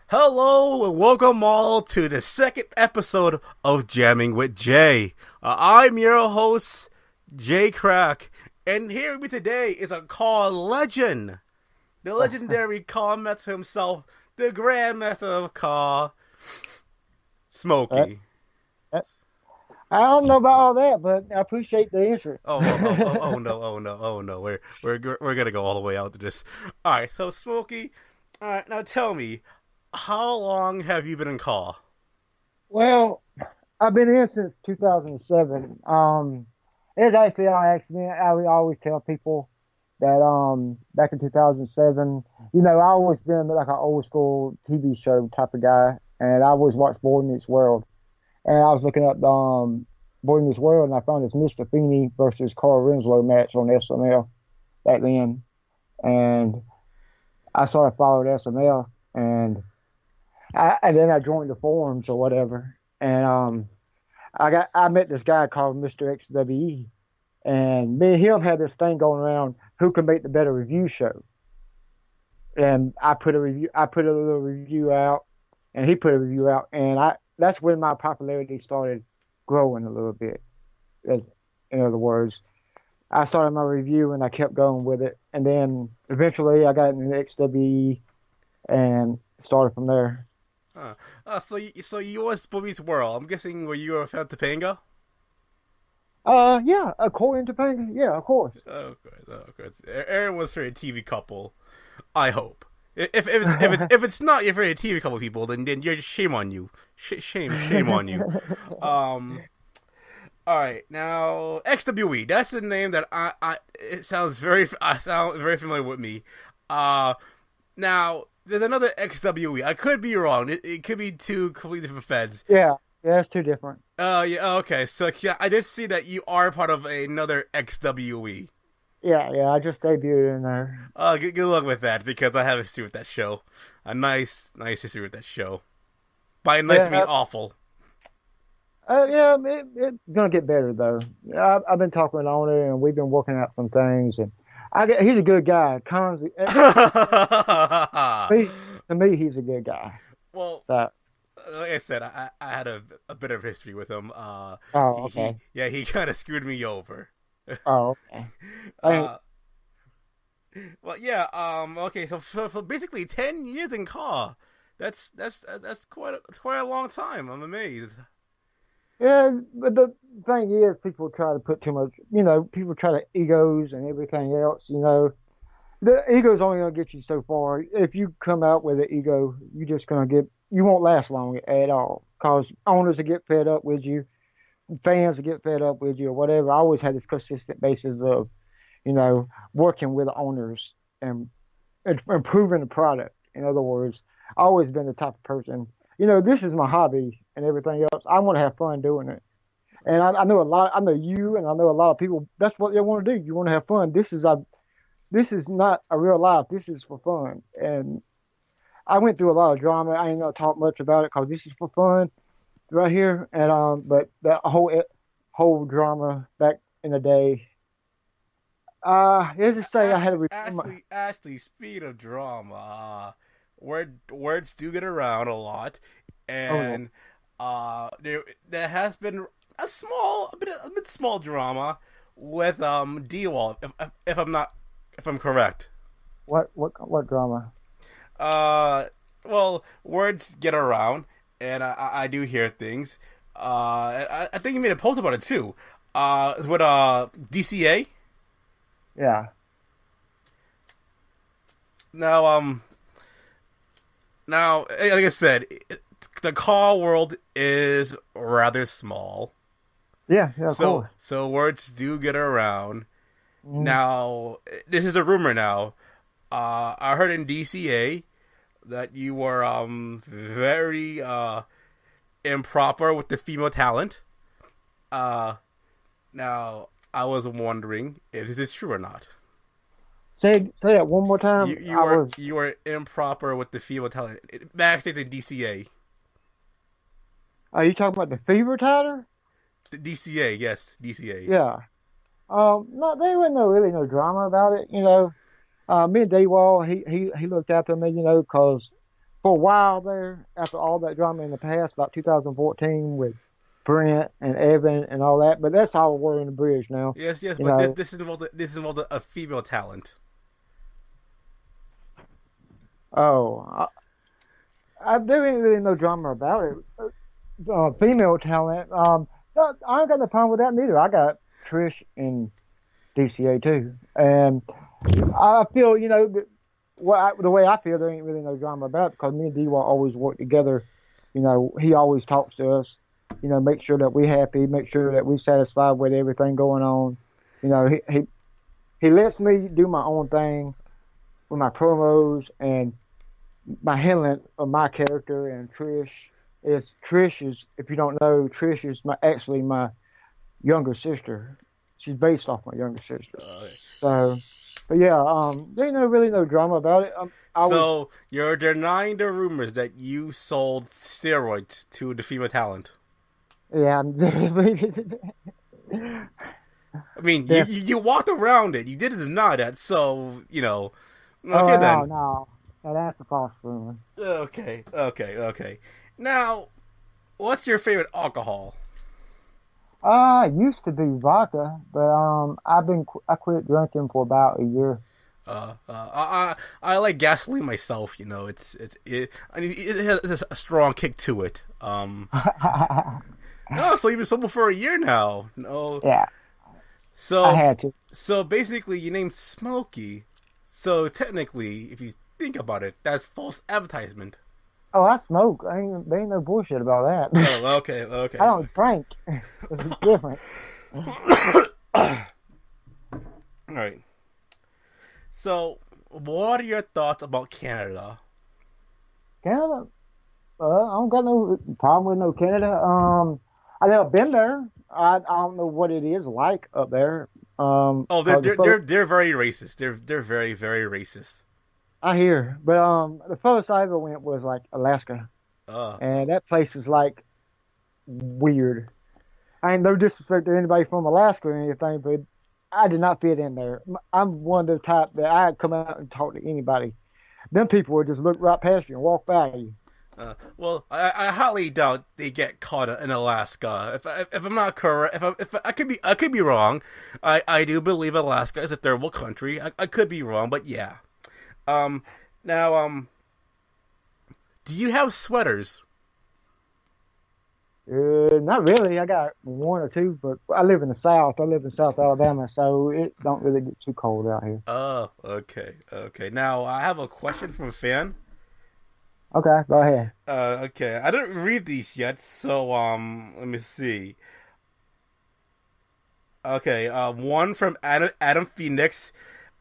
Hello and welcome all to the second episode of Jamming with Jay. I'm your host, Jay Crack, and here with me today is a call legend, the legendary call master himself, the Grandmaster of Call, Uh, Smokey. uh, I don't know about all that, but I appreciate the interest. Oh no, we're gonna go all the way out to this. All right, so Smokey, all right, now tell me, how long have you been in Call? Well, I've been in since 2007. It's actually on accident. I would always tell people that back in 2007, I always been like an old school TV show type of guy, and I always watched Boy Meets World. And I was looking up Boy Meets World, and I found this Mr. Feeney versus Carl Winslow match on SNL back then, and I sort of followed SNL, and then I joined the forums or whatever, and I met this guy called Mr. XWE, and me and him had this thing going around who can make the better review show, and I put a little review out, and he put a review out, and I that's when my popularity started growing a little bit. As, in other words, I started my review and I kept going with it, and then eventually I got into XWE and started from there. So you was Bobby's World. I'm guessing were you a fan of Topanga? Yeah, according to Panga, yeah, of course. Of course. Aaron was for a TV couple. I hope. If it's not your favorite TV couple people, then you're shame on you. Shame on you. Um. All right, now XWE. That's the name that I it sounds very I sound very familiar with me. Uh, Now there's another XWE. I could be wrong. It could be two completely different feds. Yeah, it's too different. Yeah, okay. So yeah, I did see that you are part of another XWE. Yeah, I just debuted in there. Good luck with that because I have a history with that show. A nice history with that show. By nice, I mean Yeah, awful. yeah, it's gonna get better though. I've been talking with the owner and we've been working out some things, and he's a good guy. Me, to me, he's a good guy. Well, So, like I said, I had a bit of history with him. oh, okay. He kind of screwed me over. Oh, okay. I, uh, well, yeah. Okay. So for basically 10 years in car, that's quite a long time. I'm amazed. yeah, but the thing is, people try to put too much. People try to egos and everything else. The ego's only gonna get you so far. If you come out with an ego, you're just gonna you won't last long at all. Cause owners will get fed up with you, fans will get fed up with you, or whatever. I always had this consistent basis of, working with owners and improving the product. In other words, I always been the type of person. This is my hobby and everything else. I want to have fun doing it. And I know a lot. I know you, and I know a lot of people. That's what they want to do. You want to have fun. This is not a real life. This is for fun. And I went through a lot of drama. I ain't gonna talk much about it because this is for fun right here. And but that whole drama back in the day. Let's just say I had to return my. Ashley, speed of drama. Words do get around a lot, Oh yeah. and there has been a bit small drama with D-Wall. If I'm correct. What drama? Uh, well, words get around, and I do hear things. I think you made a post about it too. With DCA. Yeah. Now, like I said, the call world is rather small, Yeah, of course. so words do get around. Mm. Now, this is a rumor. Now, I heard in DCA that you were very improper with the female talent. Uh, Now I was wondering if this is true or not. Say that one more time. I was. You were improper with the female talent backstage in DCA. Are you talking about the fever tighter? The DCA, yes, DCA. Yeah. No, there wasn't really no drama about it. Me and Daywall, he looked after me, cause for a while there, after all that drama in the past, about 2014 with Brent and Evan and all that. But that's all we're in the bridge now. Yes, yes, You but know, this involved a female talent. oh, there ain't really no drama about it. Female talent. No, I ain't got no problem with that neither. I got Trish and DCA too, and I feel the way I feel there ain't really no drama about it because me and D will always work together. He always talks to us. Make sure that we happy, make sure that we satisfied with everything going on. He lets me do my own thing with my promos and my handling of my character and Trish is if you don't know, Trish is actually my younger sister. She's based off my younger sister. So, but yeah, there ain't really no drama about it. I was So you're denying the rumors that you sold steroids to the female talent. yeah, I mean, yeah. you walked around it. You didn't deny that. So Oh okay no, then. no, no, that's a false rumor. Okay. Now, what's your favorite alcohol? Used to be vodka, but I quit drinking for about a year. I like gasoline myself. I mean, it has a strong kick to it. No, so you've been sober for a year now. No, Yeah, I so had to. so basically, you named Smokey. So technically, if you think about it, that's false advertisement. Oh, I smoke. There ain't no bullshit about that. Oh, okay, I okay. don't drink. This is different. All right. So, what are your thoughts about Canada? Canada, I don't got no problem with no Canada. I never been there. I don't know what it is like up there. Oh, 'Cause they're very racist. They're very very racist. I hear, but the furthest I ever went was like Alaska, Uh, and that place was like weird. I ain't no disrespect to anybody from Alaska or anything, but I did not fit in there. I'm one of the type that I'd come out and talk to anybody. Them people would just look right past you and walk by you. well, I highly doubt they get caught in Alaska. If I'm not correct, if I could be wrong. I do believe Alaska is a third world country. I could be wrong, but yeah. Um, now do you have sweaters? Not really. I got one or two, but I live in the South. I live in South Alabama, so it don't really get too cold out here. Oh, okay. Now I have a question from a fan. Okay, go ahead. Okay, I didn't read these yet, so let me see. Okay, one from Adam Phoenix.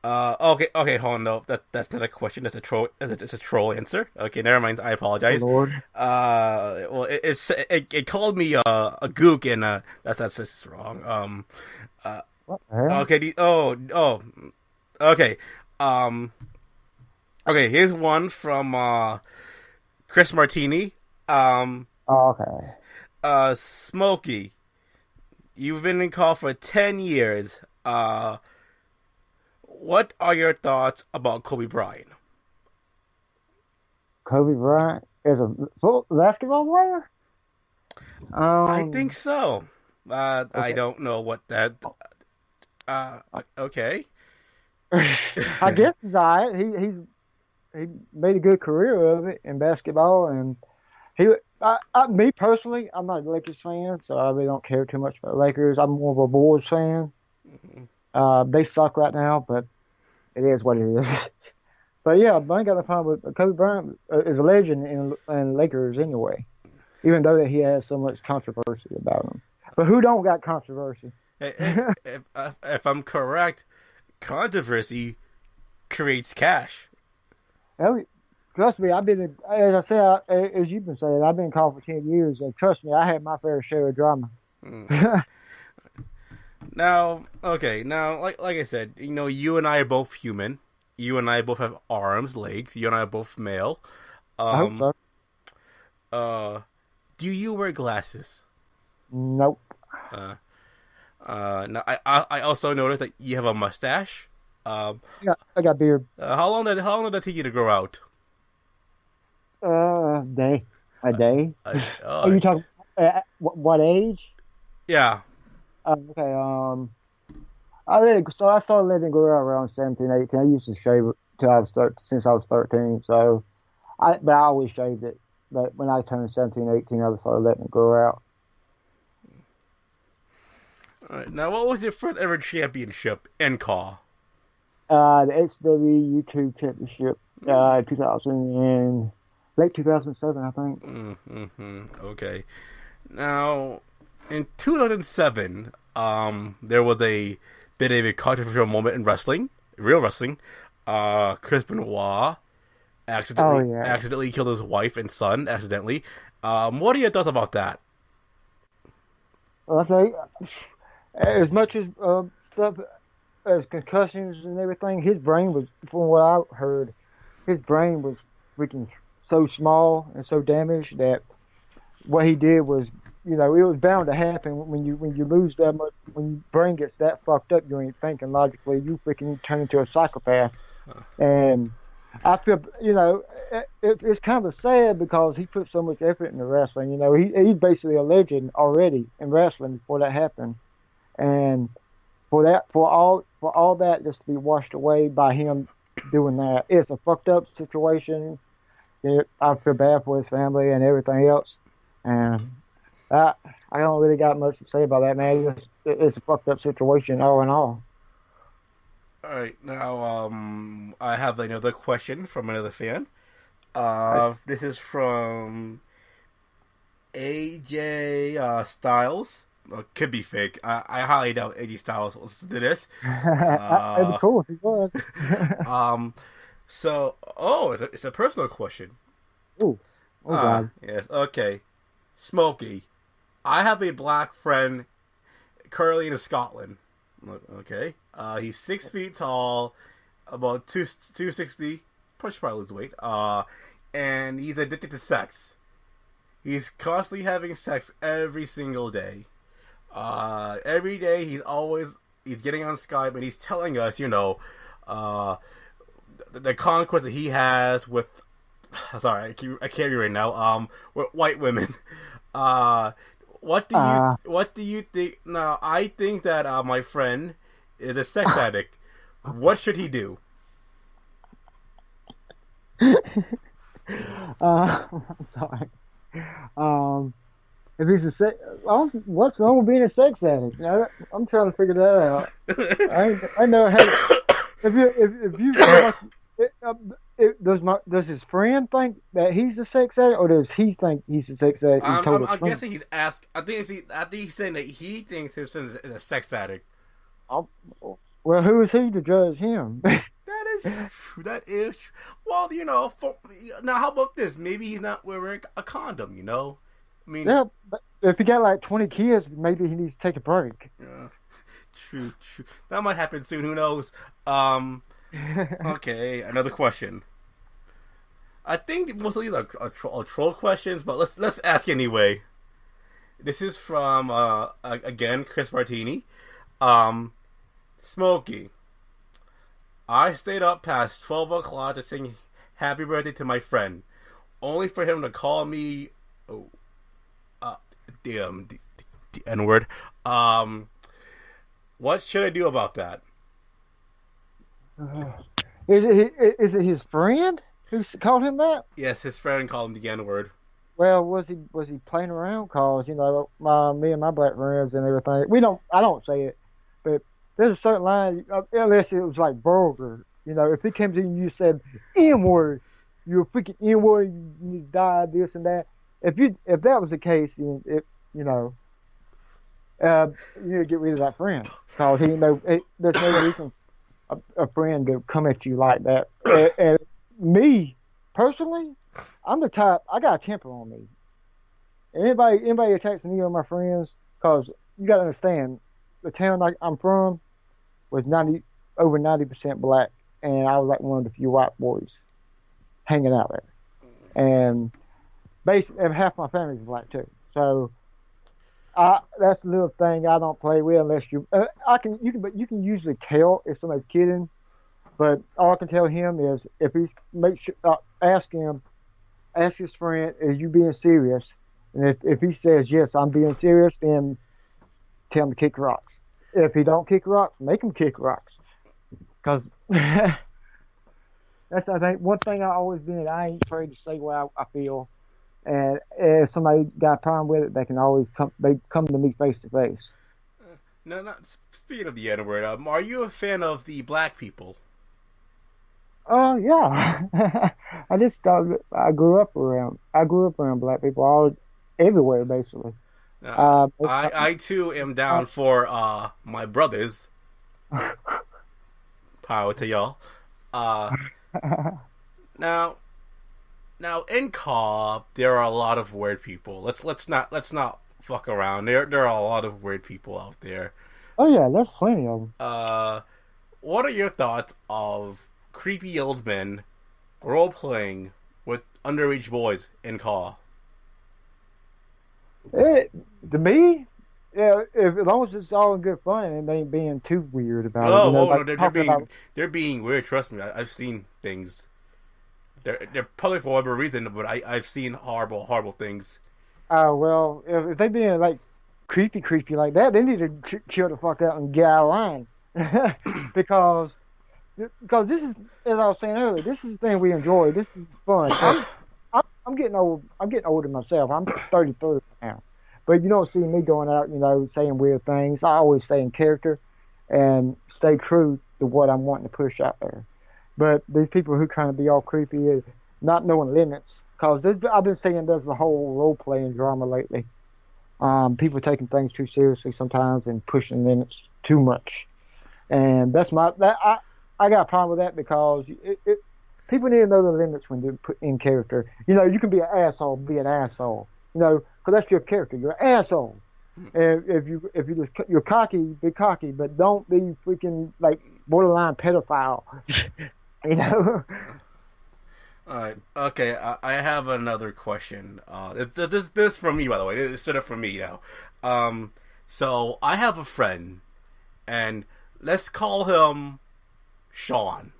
Okay, hold on, no, that's not a question. That's a troll. It's a troll answer. Okay, never mind. I Oh apologize. Lord, Well, it called me a gook, and that's just wrong. what the hell? Okay, okay. Um, okay. Here's one from Chris Martini. Um, Oh, okay. Smokey, you've been in call for 10 years. What are your thoughts about Kobe Bryant? Kobe Bryant is a basketball player. I think Um, so. I okay. don't know what that. Okay. I guess he's all right. He made a good career of it in basketball, and he. Me personally, I'm not a Lakers fan, so I really don't care too much about the Lakers. I'm more of a Bulls fan. They suck right now, but it is what it is. But yeah, I ain't got no problem with Kobe Bryant is a legend in Lakers anyway, even though that he has so much controversy about him. But who don't got controversy? If I'm correct, controversy creates cash. Hell, trust me, as I said, as you've been saying, I've been called for 10 years, and trust me, I had my fair share of drama. Mm. Now, okay, now like I said, you and I are both human. You and I both have arms, legs. You and I are both male. I hope Um, so. uh, do you wear glasses? Nope. Uh, now I also noticed that you have a mustache. Um, I got beard. how long did that take you to grow out? day, a day. Are Uh, you talking? What age? yeah. Okay. I started letting it grow out around 17, 18. I used to shave it till I was since I was 13. But I always shaved it. But when I turned 17, 18, I started letting it grow out. All right. Now, what was your first ever championship in call? The HW YouTube Championship, 2000 and late 2007, I think. Okay. Now, in 2007, there was a bit of a controversial moment in wrestling, real wrestling. Chris Benoit Oh accidentally yeah. accidentally killed his wife and son accidentally. What are your thoughts about that? Well, I say as much as stuff as concussions and everything, his brain was, from what I heard, his brain was freaking so small and so damaged that what he did was, it was bound to happen when you lose that much, when your brain gets that fucked up, you ain't thinking logically, you freaking turn into a psychopath. And I feel, it's kind of sad because he put so much effort into wrestling. He's basically a legend already in wrestling before that happened, and for all that just to be washed away by him doing that, it's a fucked up situation. I feel bad for his family and everything else, and I don't really got much to say about that, man. It's a fucked up situation all in all. All right, now I have another question from another fan. I, This is from AJ Styles. Could be fake. I highly doubt AJ Styles listens to this. it'd be Uh, cool if he was. um, it's a personal question. Ooh, oh God. Yes. Okay, Smokey. I have a black friend currently in Scotland. Okay. He's 6 feet tall, about 260. Probably lose weight. And he's addicted to sex. He's constantly having sex every single day. Every day he's getting on Skype and he's telling us, the conquest that he has with. Sorry, I can't read right now. With white women. Uh, Uh, what do you think? Now, I think that my friend is a sex addict. What should he do? I'm sorry. Um, if he's a sex, what's wrong with being a sex addict? I'm trying to figure that out. I know. Hey, if you feel like does his friend think that he's a sex addict, or does he think he's a sex addict? He told his I'm friend. guessing he's asked. I think he's saying that he thinks his son is a sex addict. Oh, well, who is he to judge him? That is true. That is true. Well, now how about this? Maybe he's not wearing a condom. I mean, Yeah, but if he got like 20 kids, maybe he needs to take a break. yeah, true, true. That might happen soon. Who knows? Okay, another question. I think most of these are troll questions, but let's ask anyway. This is from again Chris Martini. Um, Smokey. I stayed up past 12 o'clock to sing "Happy Birthday" to my friend, only for him to call me, oh, uh, the N word. What should I do about that? Is it his friend who called him that? Yes, his friend called him the N word. Well, was he playing around? Cause me and my black friends and everything. I don't say it, but there's a certain line. Unless it was like vulgar, if he came to you and you said N word, you're a freaking N word. You need to die. This and that. If that was the case, then you know, you need to get rid of that friend. Cause there's no reason a friend to come at you like that. And me personally, I'm the type. I got a temper on me. Anybody attacks me or my friends, cause you got to understand, the town I'm from was over 90% black, and I was like one of the few white boys hanging out there, and basically and half my family's black too. So that's a little thing I don't play with unless but you can usually tell if somebody's kidding. But all I can tell him is if he's make sure ask him ask his friend, "Is you being serious?" And if he says yes, I'm being serious, then tell him to kick rocks. If he don't kick rocks, make him kick rocks. Cause that's I think one thing I always been. I ain't afraid to say what I feel, and if somebody got a problem with it, they can always come. They come to me face to face. No, not speaking of the N word. Are you a fan of the black people? Yeah. I grew up around black people all everywhere basically. I too am Uh, down for my brothers. Power to y'all. Uh, now now in Cobb there are a lot of weird people. Let's not fuck around. There are a lot of weird people out there. oh yeah, there's plenty of them. Uh, what are your thoughts of creepy old men role playing with underage boys in Cobb? It, to me, yeah, if as long as it's all in good fun and they ain't being too weird about it, Oh, no, like they're talking about. they're being weird. Trust me, I've seen things. They're probably for whatever reason, but I've seen horrible things. Well, if they being like creepy like that, they need to chill the fuck out and get out of line, because this is, as I was saying earlier, this is the thing we enjoy. This is fun. I'm getting old. I'm getting older myself. I'm 33 now, but you don't see me going out, saying weird things. I always stay in character and stay true to what I'm wanting to push out there. But these people who kind of be all creepy is not knowing limits. Because I've been seeing there's the whole role playing drama lately. People taking things too seriously sometimes and pushing limits too much. And I got a problem with that because people need to know the limits when they put in character. You can be an asshole, be an asshole. Because that's your character. You're an asshole. And you're cocky, be cocky, but don't be freaking like borderline pedophile. you know. All right, okay. I have another question. This from me, by the way. This is sort of from me now. So I have a friend, and let's call him Sean.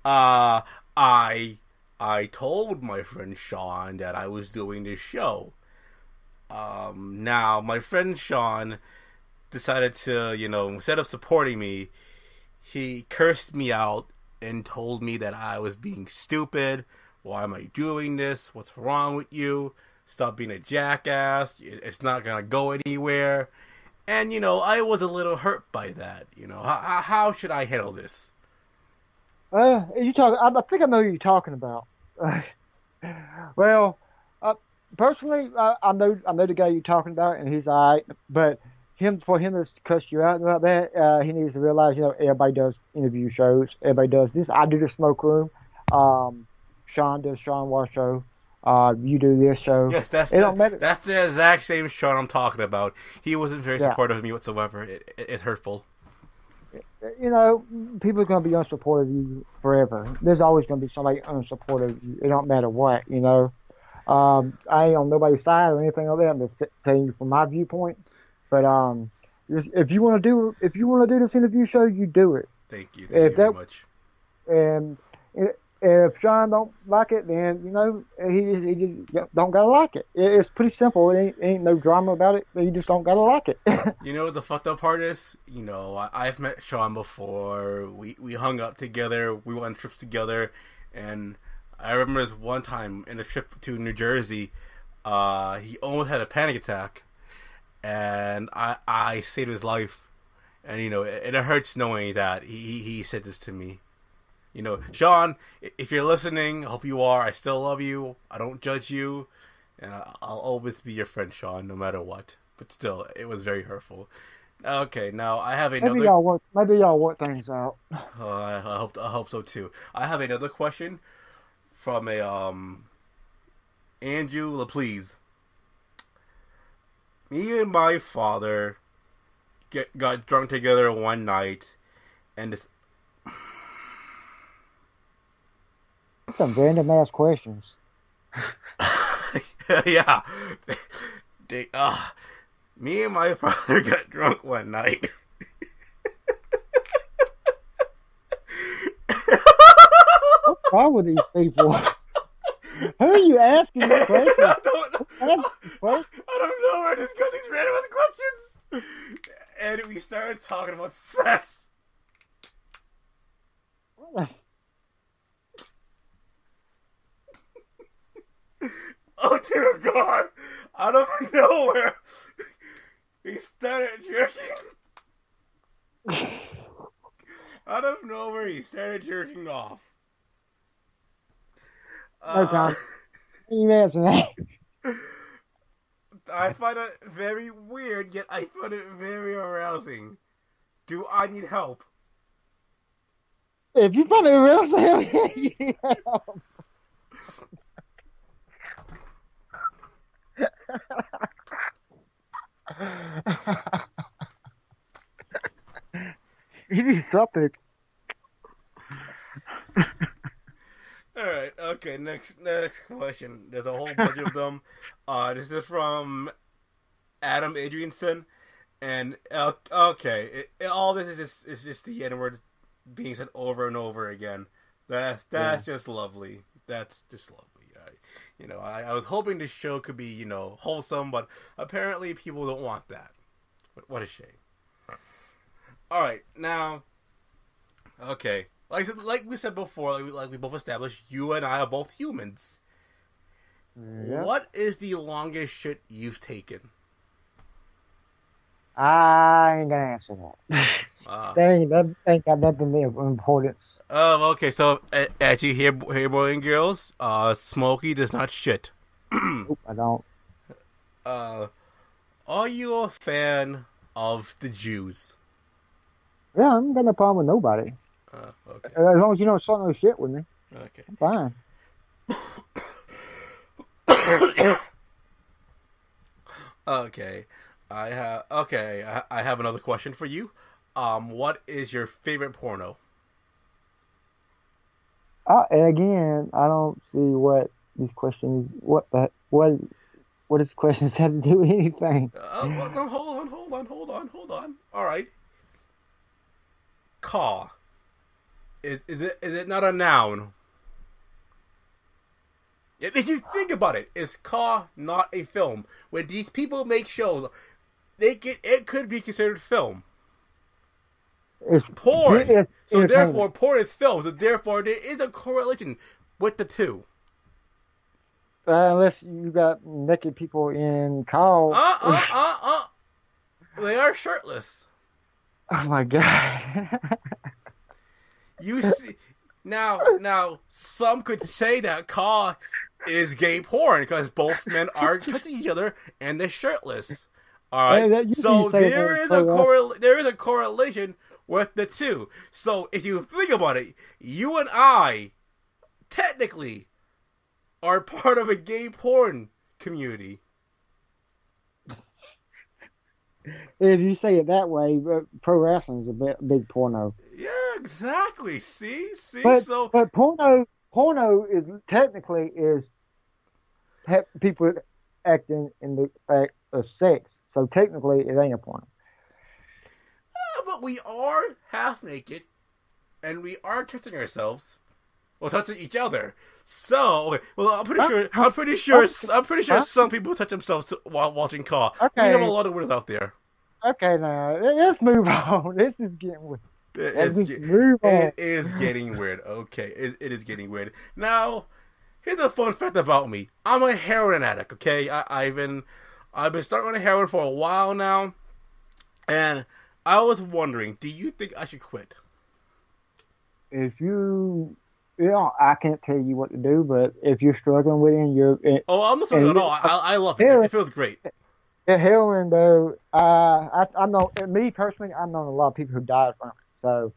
Uh, I I told my friend Sean that I was doing this show. Now my friend Sean decided to, instead of supporting me, he cursed me out and told me that I was being stupid. Why am I doing this? What's wrong with you? Stop being a jackass. It's not gonna go anywhere. And I was a little hurt by that. How should I handle this? You talk. I think I know who you're talking about. Well, personally, I know the guy you're talking about, and he's alright. But for him to cuss you out about that, he needs to realize, everybody does interview shows. Everybody does this. I do the smoke room. Sean does Sean War show. You do this show. Yes, that's it don't matter. that's the exact same Sean I'm talking about. He wasn't very Yeah. supportive of me whatsoever. It's hurtful. People are going to be unsupportive of you forever. There's always going to be somebody unsupportive of you. It don't matter what. I ain't on nobody's side or anything like that. I'm just telling you from my viewpoint. But if you want to do this interview show, you do it. Thank you. If Very that much. and if Sean don't like it, then he just don't gotta like it. It's pretty simple. It ain't no drama about it. You just don't gotta like it. You know what the fucked up part is? I've met Sean before. We hung out together. We went on trips together. And I remember this one time in a trip to New Jersey, he almost had a panic attack. And I saved his life. And, it hurts knowing that he said this to me. Sean, if you're listening, I hope you are. I still love you. I don't judge you. And I'll always be your friend, Sean, no matter what. But still, it was very hurtful. Okay, now I have another. Maybe y'all work things out. I hope so too. I have another question from a Andrew LaPlease. Me and my father got drunk together one night, and this. Some random ass questions. Yeah. Me and my father got drunk one night. What's wrong with these people? Who are you asking these questions? I don't know. Ask these questions. I don't know. I just got these random questions, and we started talking about sex. Oh dear God! Out of nowhere, he started jerking. Out of nowhere, he started jerking off. No time. You answer that. I find it very weird, yet I find it very arousing. Do I need help? If you find it real, yeah. You need something. Alright, okay, next question. There's a whole bunch of them. This is from Adam Adrianson. And, all this is just the N word being said over and over again. That's just lovely. That's just lovely. I was hoping this show could be, wholesome, but apparently people don't want that. What a shame. Alright, now, okay. Like we said before, like we both established, you and I are both humans. Yeah. What is the longest shit you've taken? I ain't gonna answer that. That ain't got nothing of importance. Okay, so as you hear, boys and girls, Smokey does not shit. Nope, I don't. Are you a fan of the Jews? Yeah, I ain't got no problem with nobody. Okay. As long as you don't start no shit with me, Okay. I'm fine. Okay. I have another question for you. What is your favorite porno? And again, I don't see what these questions. What does questions have to do with anything? Well, no, hold on. All right. Caw. Is it not a noun? If you think about it, is Caw not a film? When these people make shows, it could be considered film. It's Porn. So therefore, porn is film. So therefore, there is a correlation with the two. Unless you got naked people in call. They are shirtless. Oh my god. You see, now some could say that Caw is gay porn because both men are touching each other and they're shirtless. All right, so there is a correlation with the two. So if you think about it, you and I technically are part of a gay porn community. If you say it that way, pro wrestling is a big porno. Yeah, exactly. See, but porno is technically people acting in the act of sex. So technically, it ain't a porno. But we are half naked, and we are touching ourselves, well, touching each other. So, well, I'm pretty sure some people touch themselves while watching Caw. Okay. We have a lot of winners out there. Okay, now let's move on. This is getting weird. It is getting weird. Okay, it is getting weird. Now, here's a fun fact about me. I'm a heroin addict. Okay, I've been starting on heroin for a while now, and I was wondering, do you think I should quit? If I can't tell you what to do, but if you're struggling with it, I'm not struggling at all. I love it. It feels great. Heroin, though, I know, me personally, I've known a lot of people who died from it. So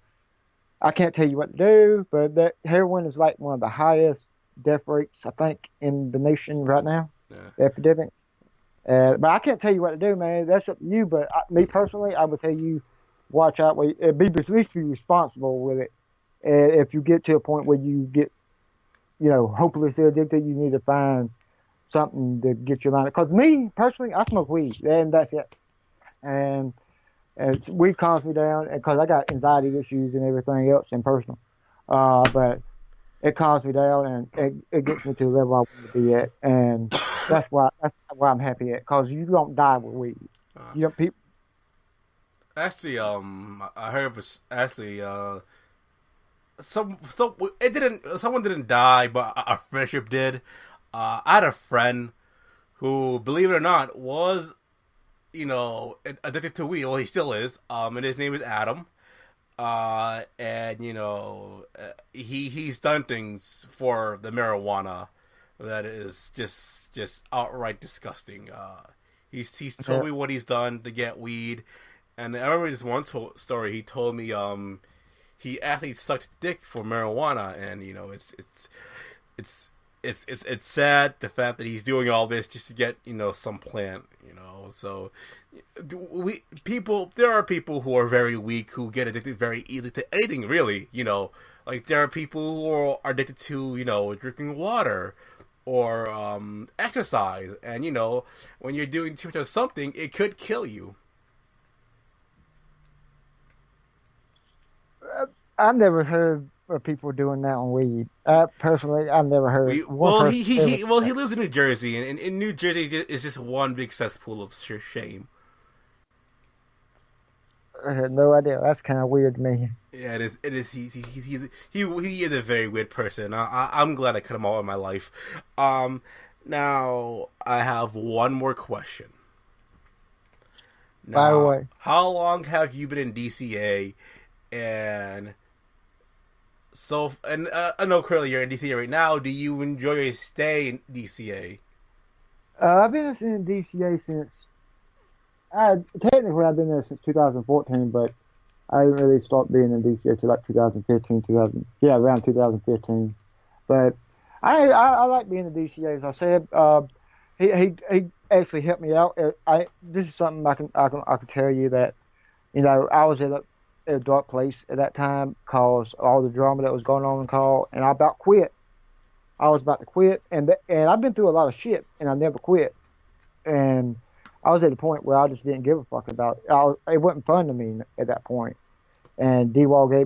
I can't tell you what to do, but that heroin is like one of the highest death rates, I think, in the nation right now. Yeah. The epidemic. But I can't tell you what to do, man. That's up to you. But me personally, I would tell you, watch out. At least be responsible with it. If you get to a point where you get, hopelessly addicted, you need to find something to get your mind. Because me personally, I smoke weed, and that's it. And weed calms me down because I got anxiety issues and everything else in personal. But it calms me down and it gets me to the level I want to be at, and that's why I'm happy at. Cause you don't die with weed. Uh, You know, people. actually, I heard of actually some it didn't someone didn't die, but our friendship did. I had a friend who, believe it or not, was addicted to weed. Well, he still is. And his name is Adam. And he's done things for the marijuana that is just outright disgusting. He's told me what he's done to get weed, and I remember this one story. He told me he actually sucked dick for marijuana, and it's it's sad the fact that he's doing all this just to get some plant. So there are people who are very weak who get addicted very easily to anything, really. Like there are people who are addicted to drinking water or exercise, and when you're doing too much of something, it could kill you. I've never heard of people doing that on weed. Personally, I've never heard one Well, person ever. he lives in New Jersey, and in New Jersey is just one big cesspool of shame. I had no idea. That's kind of weird to me. Yeah, it is. It is. He is a very weird person. I'm glad I cut him out of my life. Now I have one more question. By the Now, way, how long have you been in DCA? And I know currently you're in DCA right now. Do you enjoy your stay in DCA? I've been in DCA since. Technically, I've been there since 2014, but I didn't really start being in DCA till like 2015, 2000. Yeah, around 2015. But I like being in DCA. As I said, he actually helped me out. This is something I can tell you that I was in a dark place at that time because all the drama that was going on in call, and I about quit. I was about to quit, and I've been through a lot of shit, and I never quit. And I was at the point where I just didn't give a fuck about it. It wasn't fun to me at that point. And D-Wall he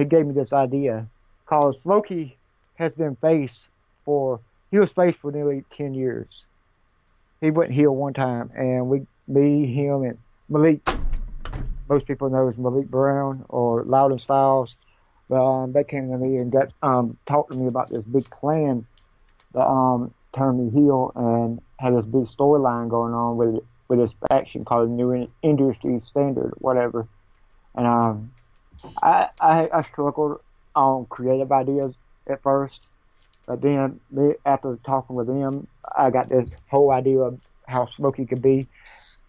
gave me this idea, cause Smokey has been he was faced for nearly 10 years. He went healed one time, and me, him, and Malik. Most people know as Malik Brown or Loudon Styles. But they came to me and talked to me about this big plan that turned me heel and had this big storyline going on with this faction called New Industry Standard, whatever. And I struggled on creative ideas at first, but then after talking with them, I got this whole idea of how Smokey could be.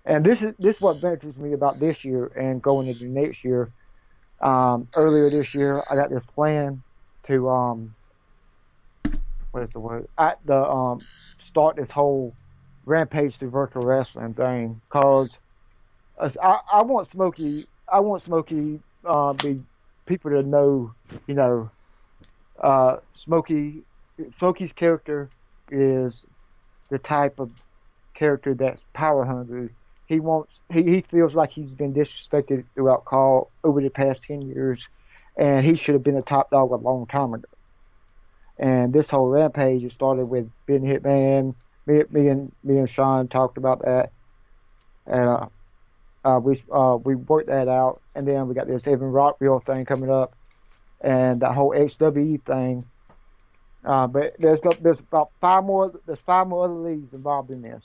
And this is what benefits me about this year and going into next year. Earlier this year, I got this plan to what is the word? Start this whole rampage through virtual wrestling thing. Cause I want Smokey. Be people to know. Smokey's character is the type of character that's power hungry. He feels like he's been disrespected throughout call over the past 10 years, and he should have been a top dog a long time ago. And this whole rampage it started with being Hitman. Me and Sean talked about that, and we worked that out. And then we got this Evan Rockville thing coming up, and the whole HWE thing. But there's about five more other leagues involved in this.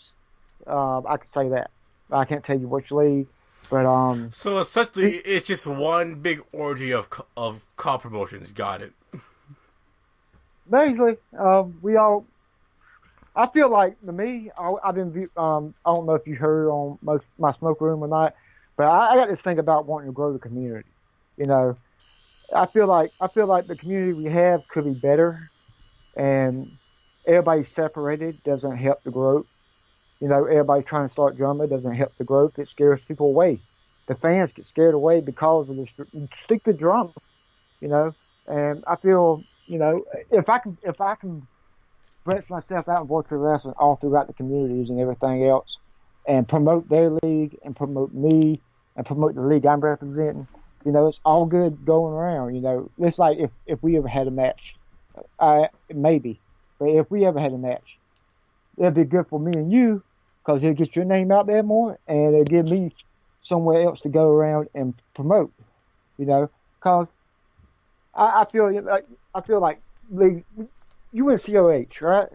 I can say that. I can't tell you which league, but So essentially, it's just one big orgy of call promotions. Got it. basically, we all. I feel like to me, I've been. I don't know if you heard on my smoke room or not, but I got this thing about wanting to grow the community. I feel like the community we have could be better, and everybody separated doesn't help the growth. Everybody trying to start drama doesn't help the growth. It scares people away. The fans get scared away because of the stupid drama. And I feel, if I can branch myself out in virtual wrestling all throughout the communities and everything else, and promote their league and promote me and promote the league I'm representing, It's all good going around. It's like if we ever had a match, maybe, but if we ever had a match, it'd be good for me and you because it'll get your name out there more, and it'll give me somewhere else to go around and promote. Because I feel like Lee, you in COH, right?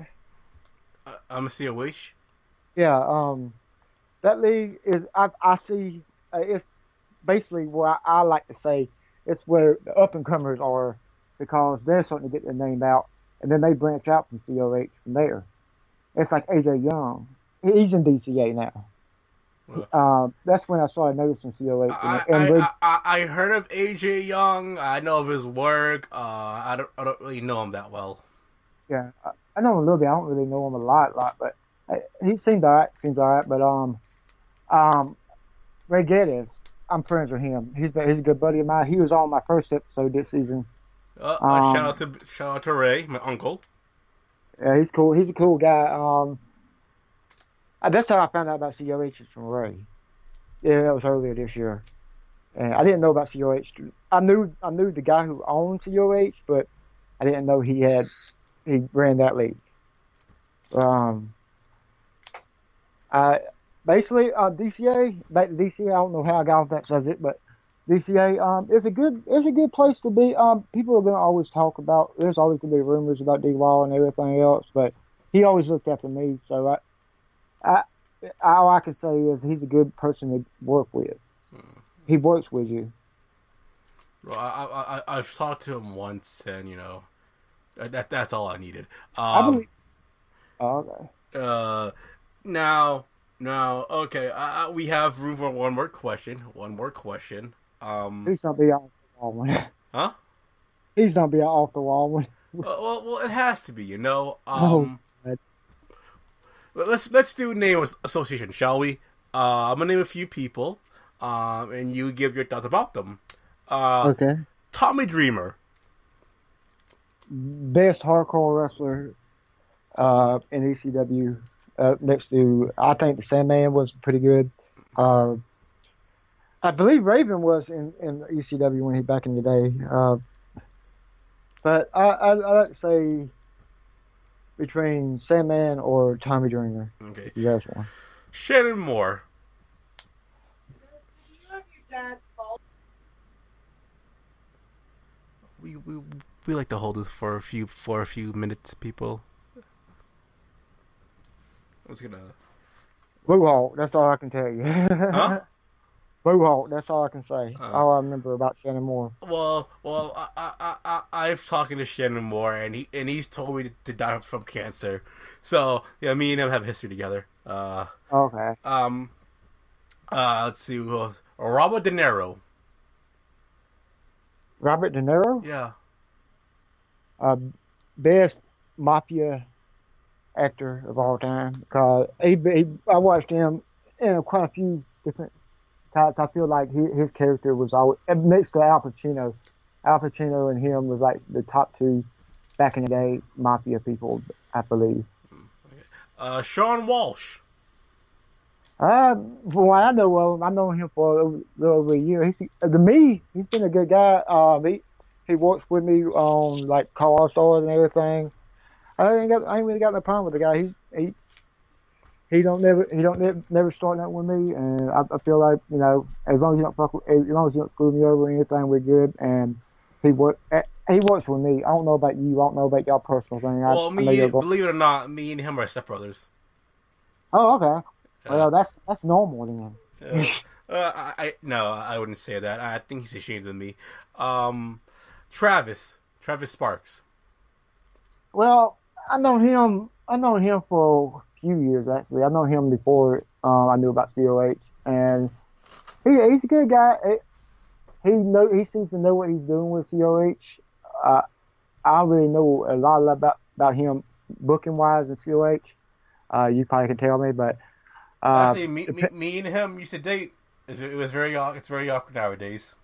I'm a COH. Yeah. That league is I see it's basically what I like to say. It's where the up and comers are because they're starting to get their name out, and then they branch out from COH from there. It's like AJ Young. He's in DCA now. Well, That's when I started noticing COH, and I, and I Ray, I heard of AJ Young. I know of his work. I don't really know him that well. yeah, I know him a little bit. I don't really know him a lot, but he seems alright. Seems alright, but um, Ray Geddes, I'm friends with him. He's a good buddy of mine. He was on my first episode this season. Shout Um, out to Ray, my uncle. yeah, he's cool. He's a cool guy. That's how I found out about COH is from Ray. Yeah, that was earlier this year. And I didn't know about COH. I knew the guy who owned COH, but I didn't know he ran that league. Um, I basically DCA back to DCA. I don't know how I got off that subject, but DCA is a good place to be. People are gonna always talk about. There's always gonna be rumors about D Wall and everything else, but he always looked after me. So I all I can say is he's a good person to work with. He works with you. Well, I've talked to him once, and that's all I needed. I believe. Oh, okay. Uh, now, okay. We have room for one more question. He's gonna be off the wall one. Huh? He's gonna be off the wall one. Well, it has to be. Oh, God. Let's do name association, shall we? I'm gonna name a few people, and you give your thoughts about them. Okay. Tommy Dreamer. Best hardcore wrestler in ECW. Next to, I think the Sandman was pretty good. I believe Raven was in ECW when he back in the day. But I like to say between Sandman or Tommy Dreamer. Okay. If you guys want. Shannon Moore. We like to hold this for a few minutes, people. I was gonna. Boo That's all I can tell you. Huh? Boo That's all I can say. Uh, All I remember about Shannon Moore. I've talking to Shannon Moore, and he's told me to die from cancer. So yeah, me and him have history together. Okay. Let's see who else. Robert De Niro. Robert De Niro, Yeah. uh, best mafia actor of all time. Cause I watched him in quite a few different types. I feel like his character was always next to Al Pacino. Al Pacino and him was like the top two back in the day mafia people, I believe. Sean Walsh. From what I know of him, I know him for a little over a year. He's been a good guy. He works with me on like car stores and everything. I ain't really got no problem with the guy. He don't never start nothing with me, and I feel like as long as you don't as long as you don't screw me over or anything, we're good. And he works with me. I don't know about you. I don't know about y'all personal thing. Well, I know you're going. believe it or not, me and him are stepbrothers. Oh, okay. Uh, Well, that's normal then. no, I wouldn't say that. I think he's ashamed of me. Travis Sparks. Well, I know him. I know him for a few years actually. I know him before I knew about COH, and he's a good guy. He seems to know what he's doing with COH. I really know a lot about him booking wise in COH. You probably can tell me, but Actually, me and him used to date. It's very awkward nowadays.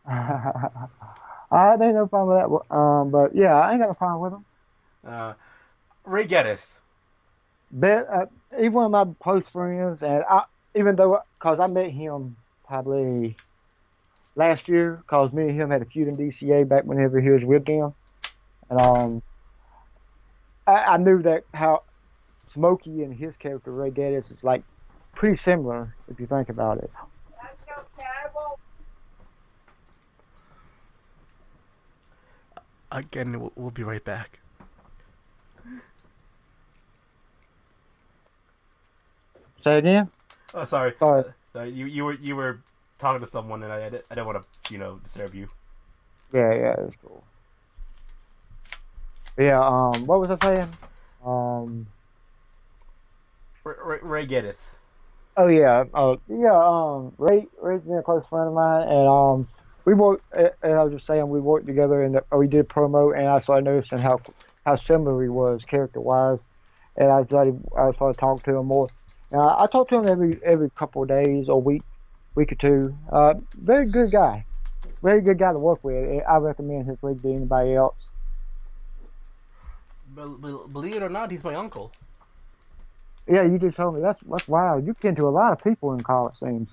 I ain't no problem with that. But yeah, I ain't got no problem with him. Ray Geddes. But he's one of my close friends, and even though because I met him probably last year because me and him had a feud in DCA back whenever he was with them, and I knew that how Smokey and his character Ray Gaddis is like pretty similar if you think about it. Again, we'll be right back. Say again? Oh, sorry. Sorry. You were talking to someone, and I didn't want to disturb you. Yeah, that's cool. Yeah. What was I saying? Um. Ray Geddes. Oh yeah. Yeah. Ray's been a close friend of mine, and we worked. As I was just saying, we worked together, and we did promo, and I started noticing how similar he was character wise, and I started talking to him more. I talk to him every couple of days or week or two. Very good guy. Very good guy to work with. I recommend his league to anybody else. Believe it or not, he's my uncle. Yeah, you just told me that's wild. You get to a lot of people in college, seems.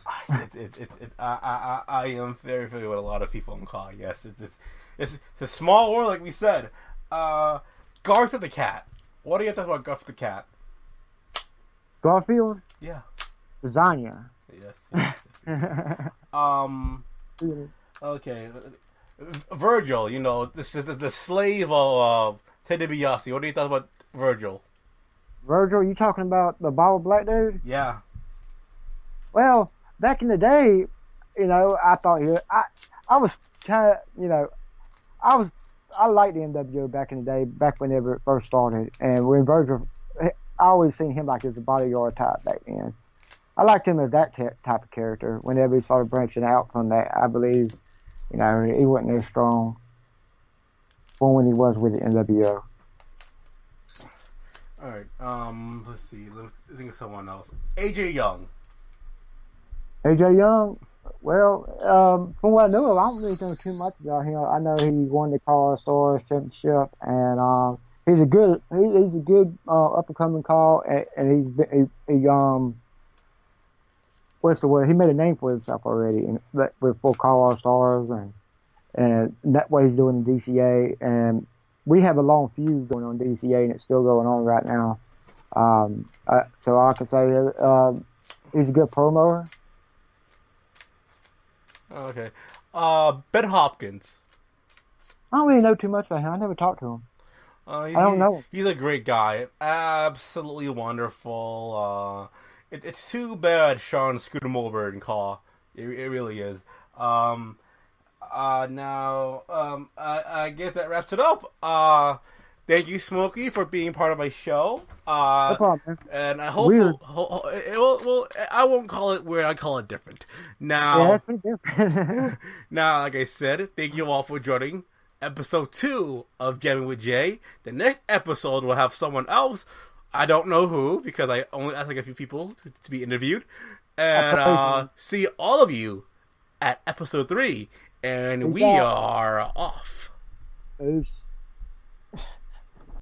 I am very familiar with a lot of people in college. Yes, it's a small world, like we said. Garfield the cat. What do you have to talk about Garfield the cat? Garfield, Yeah. lasagna. Yes. Okay. Virgil, this is the slave of Ted DiBiase. What do you think about Virgil? Virgil, you talking about the bald black dude? Yeah. Well, back in the day, I thought I was kind of, I liked the NWO back in the day, back whenever it first started, and when Virgil, I always seen him like as a bodyguard type back then. I liked him as that type of character. Whenever he started branching out from that, I believe, he wasn't as strong when he was with the NWO. All right. Let's see. Let's think of someone else. AJ Young. AJ Young. Well, from what I know of, I don't really know too much about him. I know he won the Call Stars Championship, and he's a good up and coming call, and what's the word? He made a name for himself already, with full Call Stars, and that way he's doing the DCA, and we have a long feud going on DCA, and it's still going on right now. So I can say he's a good promoter. Okay. Ben Hopkins. I don't really know too much about him. I never talked to him. I don't know him. He's a great guy. Absolutely wonderful. It's too bad Sean screwed him over in Caw. It really is. I guess that wraps it up. Thank you, Smokey, for being part of my show. No problem, man. And I hope I won't call it weird. I call it different. Now, Yeah, that's pretty different. now, like I said, thank you all for joining episode 2 of Jammin with Jay. The next episode will have someone else. I don't know who, because I only asked like a few people to be interviewed. And see all of you at episode 3. And we are off. Peace.